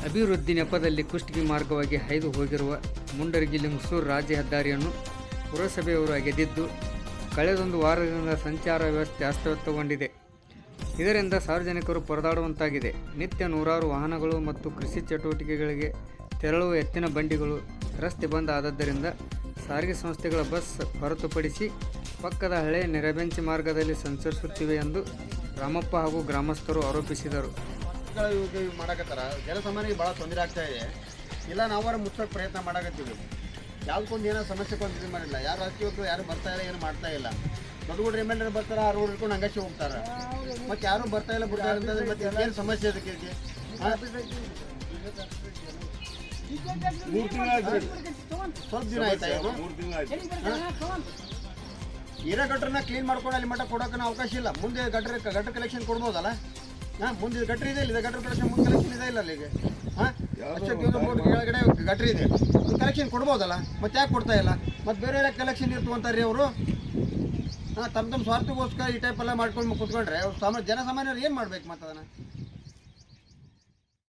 ಅಭಿವೃದ್ಧಿ ನೆಪದಲ್ಲಿ ಕುಷ್ಟಗಿ ಮಾರ್ಗವಾಗಿ ಹಾಯ್ದು ಹೋಗಿರುವ ಮುಂಡರಗಿ ಲಿಂಗಸೂರು ರಾಜ್ಯ ಹೆದ್ದಾರಿಯನ್ನು ಪುರಸಭೆಯವರು ಅಗೆದಿದ್ದು ಕಳೆದೊಂದು ವಾರದಿಂದ ಸಂಚಾರ ವ್ಯವಸ್ಥೆ ಅಸ್ತವ್ಯಸ್ತಗೊಂಡಿದೆ. ಇದರಿಂದ ಸಾರ್ವಜನಿಕರು ಪರದಾಡುವಂತಾಗಿದೆ. ನಿತ್ಯ ನೂರಾರು ವಾಹನಗಳು ಮತ್ತು ಕೃಷಿ ಚಟುವಟಿಕೆಗಳಿಗೆ ತೆರಳುವ ಎತ್ತಿನ ಬಂಡಿಗಳು ರಸ್ತೆ ಬಂದ್ ಆದದ್ದರಿಂದ ಸಾರಿಗೆ ಸಂಸ್ಥೆಗಳ ಬಸ್ ಹೊರತುಪಡಿಸಿ ಪಕ್ಕದ ಹಳೆಯ ನೆರಬೆಂಚಿ ಮಾರ್ಗದಲ್ಲಿ ಸಂಚರಿಸುತ್ತಿವೆ ಎಂದು ರಾಮಪ್ಪ ಹಾಗೂ ಗ್ರಾಮಸ್ಥರು ಆರೋಪಿಸಿದರು. ಮಾಡಕತ್ತಾರ ಜನಸಾಮಾನ್ಯರಿಗೆ ಭಾಳ ತೊಂದರೆ ಆಗ್ತಾ ಇದೆ. ಇಲ್ಲ ನಾವಾರ ಮುಚ್ಚೋಕೆ ಪ್ರಯತ್ನ ಮಾಡಕತ್ತೀವಿ. ಯಾವುದಕ್ಕೊಂದು ಏನೋ ಸಮಸ್ಯೆ ಇದು ಮಾಡಿಲ್ಲ. ಯಾರು ರಾಜಕೀಯಕ್ಕೂ ಯಾರು ಬರ್ತಾ ಇಲ್ಲ, ಏನು ಮಾಡ್ತಾ ಇಲ್ಲ. ದೊಡ್ಡ ದೊಡ್ಡ ಎಮ್ ಎಲ್ ಎ ಬರ್ತಾರೆ, ಆ ರೋಡ್ ಹಿಡ್ಕೊಂಡು ಹಂಗಕ್ಕೆ ಹೋಗ್ತಾರೆ. ಮತ್ತು ಯಾರು ಬರ್ತಾ ಇಲ್ಲ ಬಿಡ್ತಾರೆ ಅಂತಂದ್ರೆ ಮತ್ತೆ ಏನು ಸಮಸ್ಯೆ ಅದಕ್ಕೆ? ಸ್ವಲ್ಪ ದಿನ ಆಯ್ತಾ ಇರೋ ಗಟ್ರನ್ನ ಕ್ಲೀನ್ ಮಾಡ್ಕೊಂಡು ಅಲ್ಲಿ ಮಟ್ಟ ಕೊಡೋಕೆ ಅವಕಾಶ ಇಲ್ಲ. ಮುಂದೆ ಗಟ್ರ ಕಲೆಕ್ಷನ್ ಕೊಡ್ಬೋದಲ್ಲ? ಮುಂದೆ ಗಟ್ರ ಇದೆ, ಇಲ್ಲ ಗಟ್ರ ಕಲೆಕ್ಷನ್ ಮುಂದೆ ಕಲೆಕ್ಷನ್ ಇದೆ ಇಲ್ಲ ಅಲ್ಲಿಗೆ? ಕೆಳಗಡೆ ಗಟ್ರ ಇದೆ, ಕಲೆಕ್ಷನ್ ಕೊಡ್ಬೋದಲ್ಲ? ಮತ್ತೆ ಯಾಕೆ ಕೊಡ್ತಾ ಇಲ್ಲ? ಮತ್ತು ಬೇರೆ ಕಲೆಕ್ಷನ್ ಇರ್ತವಂತಾರ್ರಿ ಅವರು. ತಮ್ಮ ಸ್ವಾರ್ಥಗೋಸ್ಕರ ಈ ಟೈಪ್ ಎಲ್ಲ ಮಾಡ್ಕೊಂಡು ಕೂತ್ಕೊಂಡ್ರೆ ಜನಸಾಮಾನ್ಯರು ಏನು ಮಾಡ್ಬೇಕು? ಮತ್ತೆ ಅದನ್ನು